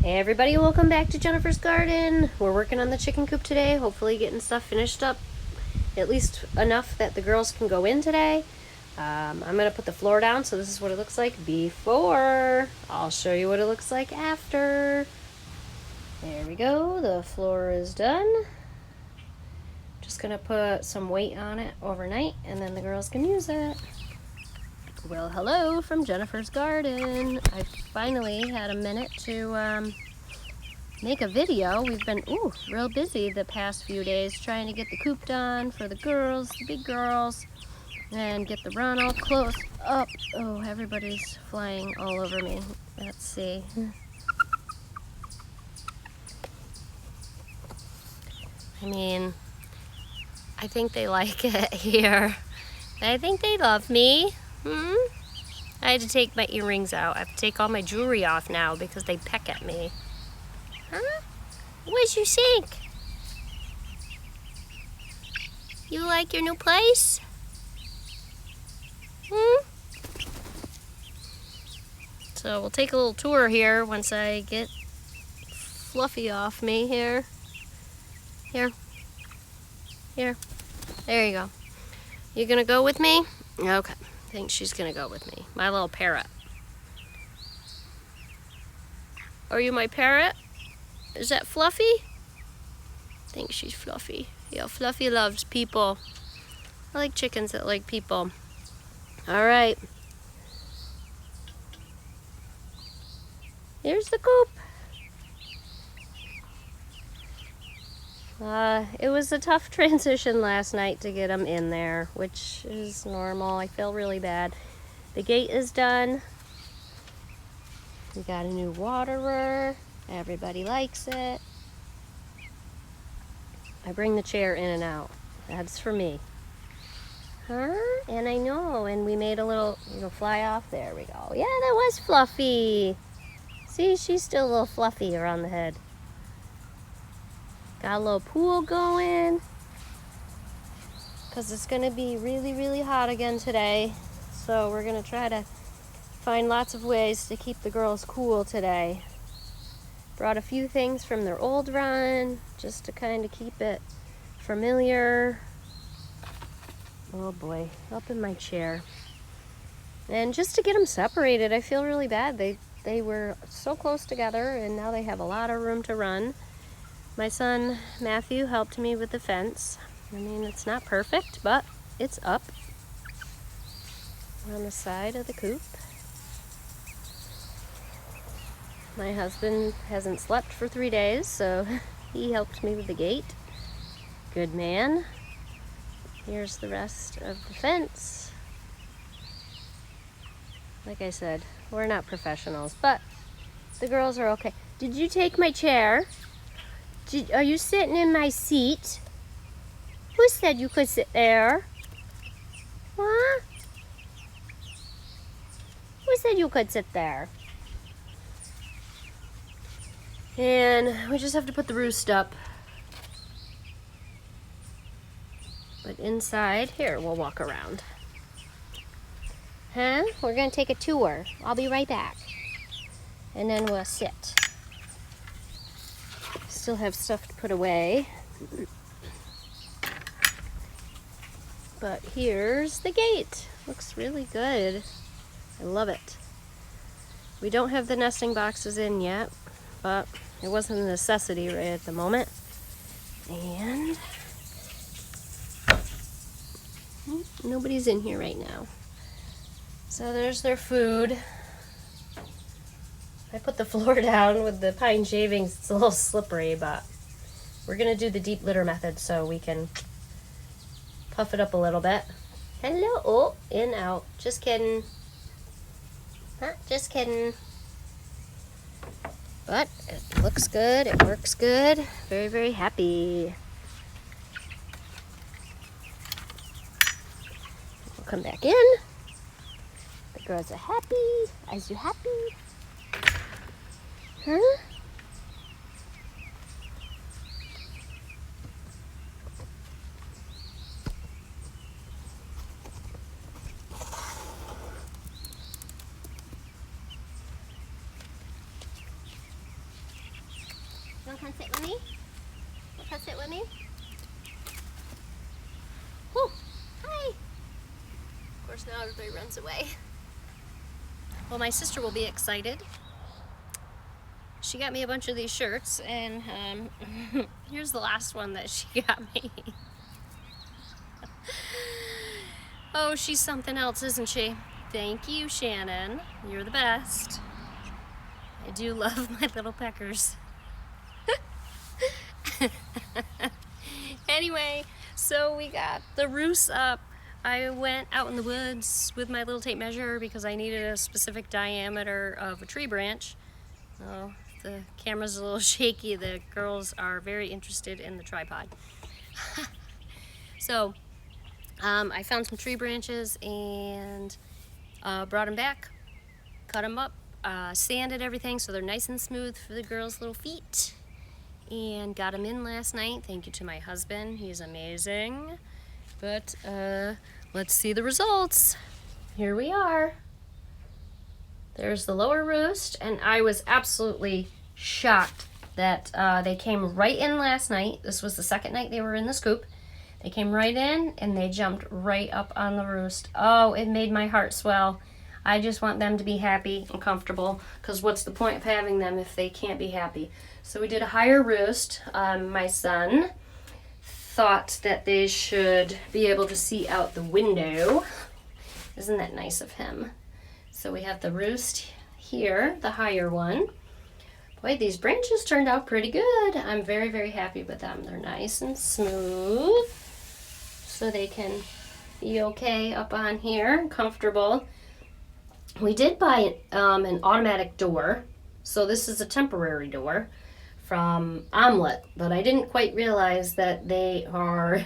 Hey everybody, welcome back to Jennifer's Garden. We're working on the chicken coop today, hopefully getting stuff finished up, at least enough that the girls can go in today. I'm going to put the floor down, so this is what it looks like before. I'll show you what it looks like after. There we go, the floor is done. Just going to put some weight on it overnight, and then the girls can use it. Well, hello from Jennifer's Garden. I finally had a minute to make a video. We've been real busy the past few days trying to get the coop done for the girls, the big girls, and get the run all close up. Oh, everybody's flying all over me. Let's see. I mean, I think they like it here. I think they love me. I had to take my earrings out. I have to take all my jewelry off now because they peck at me. Huh? What'd you think? You like your new place? So we'll take a little tour here once I get Fluffy off me here. Here. There you go. You gonna go with me? Okay. I think she's gonna go with me. My little parrot. Are you my parrot? Is that Fluffy? I think she's Fluffy. Yeah, Fluffy loves people. I like chickens that like people. All right. Here's the coop. It was a tough transition last night to get them in there, which is normal. I feel really bad. The gate is done. We got a new waterer. Everybody likes it. I bring the chair in and out. That's for me. Huh? And I know. And we made a little fly off. There we go. Yeah, that was Fluffy. See, she's still a little fluffy around the head. Got a little pool going. Because it's going to be really, really hot again today. So we're going to try to find lots of ways to keep the girls cool today. Brought a few things from their old run just to kind of keep it familiar. Oh boy, up in my chair. And just to get them separated, I feel really bad. They were so close together and now they have a lot of room to run. My son Matthew helped me with the fence. I mean, it's not perfect, but it's up on the side of the coop. My husband hasn't slept for 3 days, so he helped me with the gate. Good man. Here's the rest of the fence. Like I said, we're not professionals, but the girls are okay. Did you take my chair? Are you sitting in my seat? Who said you could sit there? Huh? Who said you could sit there? And we just have to put the roost up. But inside, here, we'll walk around. Huh? We're gonna take a tour. I'll be right back. And then we'll sit. Still have stuff to put away. But here's the gate. Looks really good. I love it. We don't have the nesting boxes in yet, but it wasn't a necessity right at the moment. And nobody's in here right now. So there's their food. I put the floor down with the pine shavings. It's a little slippery, but we're gonna do the deep litter method so we can puff it up a little bit. Hello. Oh, in, out. Just kidding. Just kidding. But it looks good. It works good. Very, very happy. We'll come back in. The girls are happy. Are you happy? Huh? Want to come sit with me? Want to come sit with me? Whew. Hi. Of course, now everybody runs away. Well, my sister will be excited. She got me a bunch of these shirts, and here's the last one that she got me. Oh, she's something else, isn't she? Thank you, Shannon. You're the best. I do love my little peckers. Anyway, so we got the roofs up. I went out in the woods with my little tape measure because I needed a specific diameter of a tree branch. Oh, the camera's a little shaky. The girls are very interested in the tripod. So I found some tree branches and brought them back, cut them up, sanded everything so they're nice and smooth for the girls' little feet, and got them in last night. Thank you to my husband. He's amazing. But let's see the results. Here we are. There's the lower roost, and I was absolutely shocked that they came right in last night. This was the second night they were in the scoop. They came right in and they jumped right up on the roost. Oh, it made my heart swell. I just want them to be happy and comfortable, because what's the point of having them if they can't be happy? So we did a higher roost. My son thought that they should be able to see out the window. Isn't that nice of him? So we have the roost here, the higher one. Boy, these branches turned out pretty good. I'm very, very happy with them. They're nice and smooth, so they can be okay up on here, comfortable. We did buy an automatic door, so this is a temporary door from Omelette, but I didn't quite realize that they are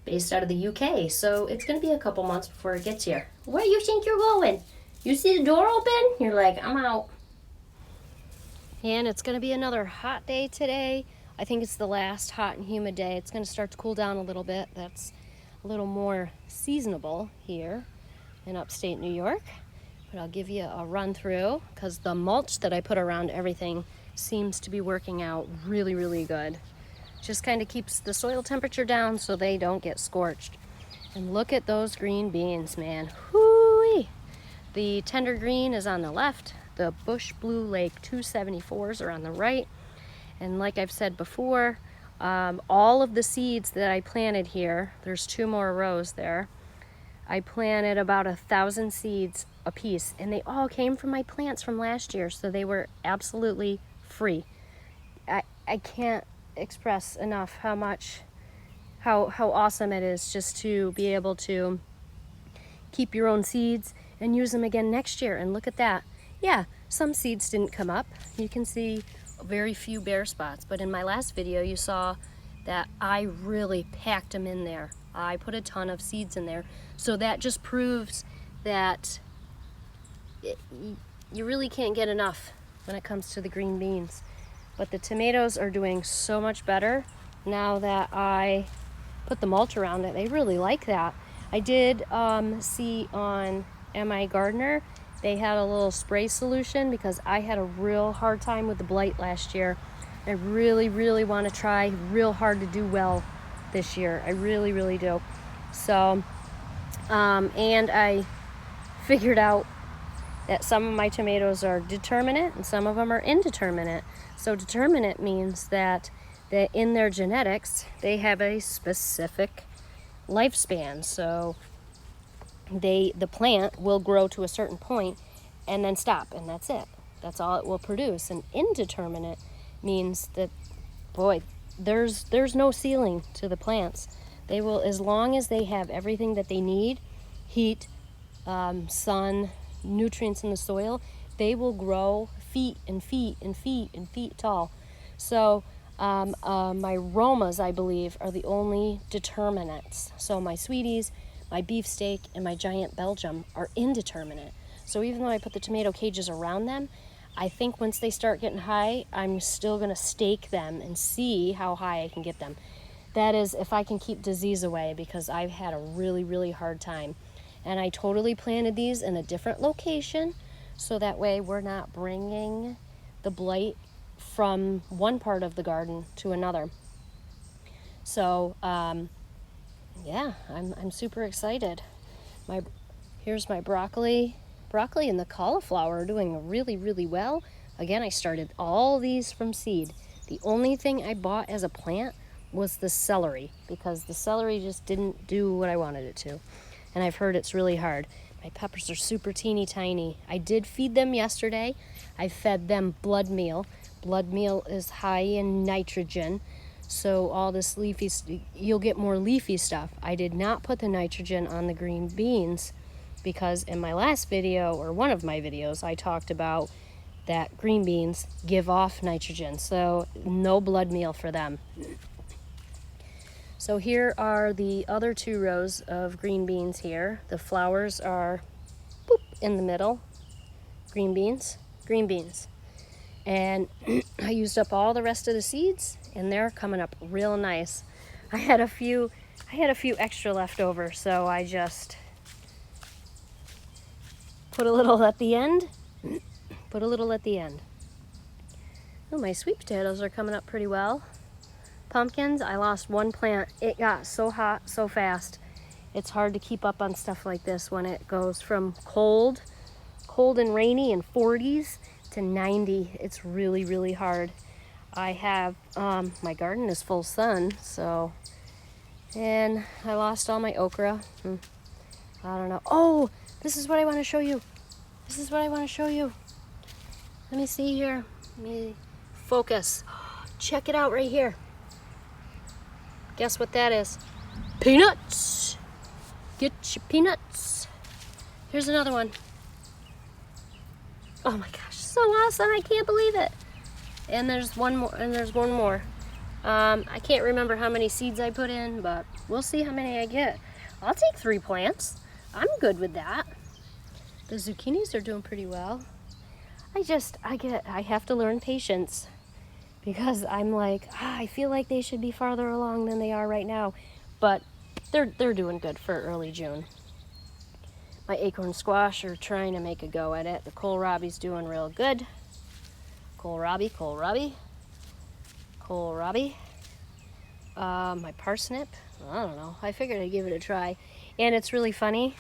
based out of the UK, so it's going to be a couple months before it gets here. Where you think you're going? You see the door open? You're like, I'm out. And it's going to be another hot day today. I think it's the last hot and humid day. It's going to start to cool down a little bit. That's a little more seasonable here in upstate New York. But I'll give you a run through, because the mulch that I put around everything seems to be working out really, really good. Just kind of keeps the soil temperature down so they don't get scorched. And look at those green beans, man. Whoo-wee! The tender green is on the left. The Bush Blue Lake 274s are on the right. And like I've said before, all of the seeds that I planted here, there's 2 more rows there. I planted about 1,000 seeds a piece, and they all came from my plants from last year, so they were absolutely free. I can't express enough how awesome it is just to be able to keep your own seeds and use them again next year. And look at that. Yeah, some seeds didn't come up. You can see very few bare spots, but in my last video you saw that I really packed them in there. I put a ton of seeds in there, so that just proves that you really can't get enough when it comes to the green beans. But the tomatoes are doing so much better now that I put the mulch around it. They really like that. I did see on MI Gardener, they had a little spray solution, because I had a real hard time with the blight last year. I really, really want to try real hard to do well this year. I really, really do. So, and I figured out that some of my tomatoes are determinate and some of them are indeterminate. So determinate means that in their genetics, they have a specific lifespan. So the plant will grow to a certain point and then stop, and that's it. That's all it will produce. And indeterminate means that, boy, there's no ceiling to the plants. They will, as long as they have everything that they need, heat, sun, nutrients in the soil, they will grow feet and feet and feet and feet tall. So my Romas, I believe, are the only determinants. So my sweeties, my beefsteak, and my giant Belgium are indeterminate. So even though I put the tomato cages around them, I think once they start getting high, I'm still going to stake them and see how high I can get them. That is, if I can keep disease away, because I've had a really, really hard time. And I totally planted these in a different location, so that way we're not bringing the blight from one part of the garden to another. So yeah, I'm super excited. Here's my broccoli. Broccoli and the cauliflower are doing really, really well. Again, I started all these from seed. The only thing I bought as a plant was the celery, because the celery just didn't do what I wanted it to. And I've heard it's really hard. My peppers are super teeny tiny. I did feed them yesterday. I fed them blood meal. Blood meal is high in nitrogen. So all this leafy, you'll get more leafy stuff. I did not put the nitrogen on the green beans because in my last video, or one of my videos, I talked about that green beans give off nitrogen. So no blood meal for them. So here are the other 2 rows of green beans here. The flowers are boop, in the middle. Green beans, green beans. And I used up all the rest of the seeds, and they're coming up real nice. I had a few extra left over, so I just put a little at the end. Put a little at the end. Oh, my sweet potatoes are coming up pretty well. Pumpkins, I lost one plant. It got so hot so fast. It's hard to keep up on stuff like this when it goes from cold and rainy and 40s to 90. It's really, really hard. I have, my garden is full sun, so, and I lost all my okra. I don't know. Oh, this is what I want to show you. This is what I want to show you. Let me see here. Let me focus. Check it out right here. Guess what that is? Peanuts. Get your peanuts. Here's another one. Oh my gosh, so awesome. I can't believe it. And there's one more, and there's one more. I can't remember how many seeds I put in, but we'll see how many I get. I'll take 3 plants. I'm good with that. The zucchinis are doing pretty well. I have to learn patience, because I'm like, I feel like they should be farther along than they are right now. But they're doing good for early June. My acorn squash are trying to make a go at it. The kohlrabi's doing real good. Kohlrabi. My parsnip, I don't know. I figured I'd give it a try. And it's really funny.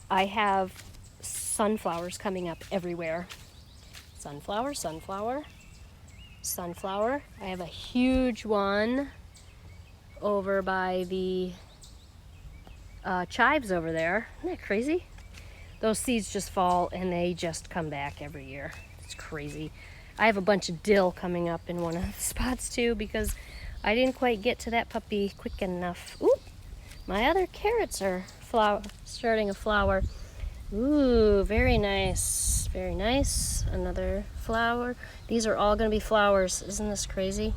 I have sunflowers coming up everywhere. Sunflower. I have a huge one over by the chives over there. Isn't that crazy? Those seeds just fall and they just come back every year. It's crazy. I have a bunch of dill coming up in one of the spots too, because I didn't quite get to that puppy quick enough. Ooh, my other carrots are starting a flower. Ooh, very nice. Very nice. Another flower. These are all going to be flowers. Isn't this crazy?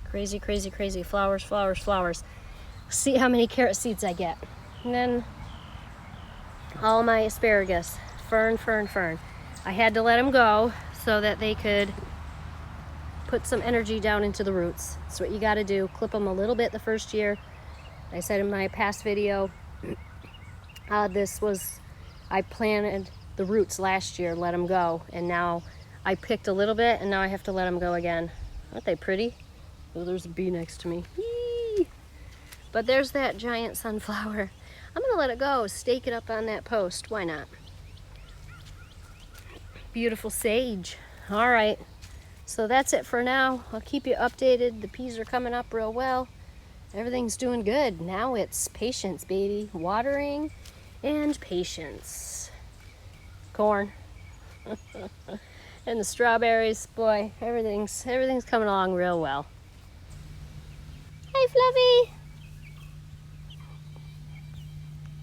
Crazy, crazy, crazy. Flowers, flowers, flowers. See how many carrot seeds I get. And then all my asparagus. Fern. I had to let them go so that they could put some energy down into the roots. That's what you got to do. Clip them a little bit the first year. I said in my past video, I planted the roots last year, let them go, and now I picked a little bit, and now I have to let them go again. Aren't they pretty? Oh, there's a bee next to me. Yee! But there's that giant sunflower. I'm gonna let it go, stake it up on that post. Why not? Beautiful sage. All right, so that's it for now. I'll keep you updated. The peas are coming up real well. Everything's doing good. Now it's patience, baby. Watering and patience. Corn. And the strawberries, boy, everything's coming along real well. Hey,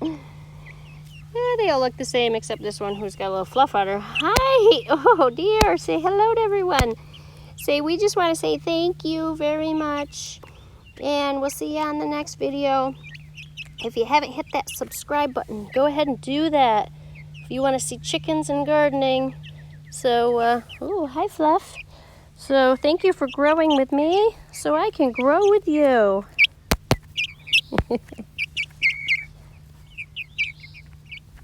Fluffy. Yeah, they all look the same except this one who's got a little fluff on her. Hi! Oh dear, say hello to everyone. Say, we just want to say thank you very much. And we'll see you on the next video. If you haven't hit that subscribe button, go ahead and do that. If you want to see chickens and gardening. So, oh, hi Fluff. So thank you for growing with me so I can grow with you.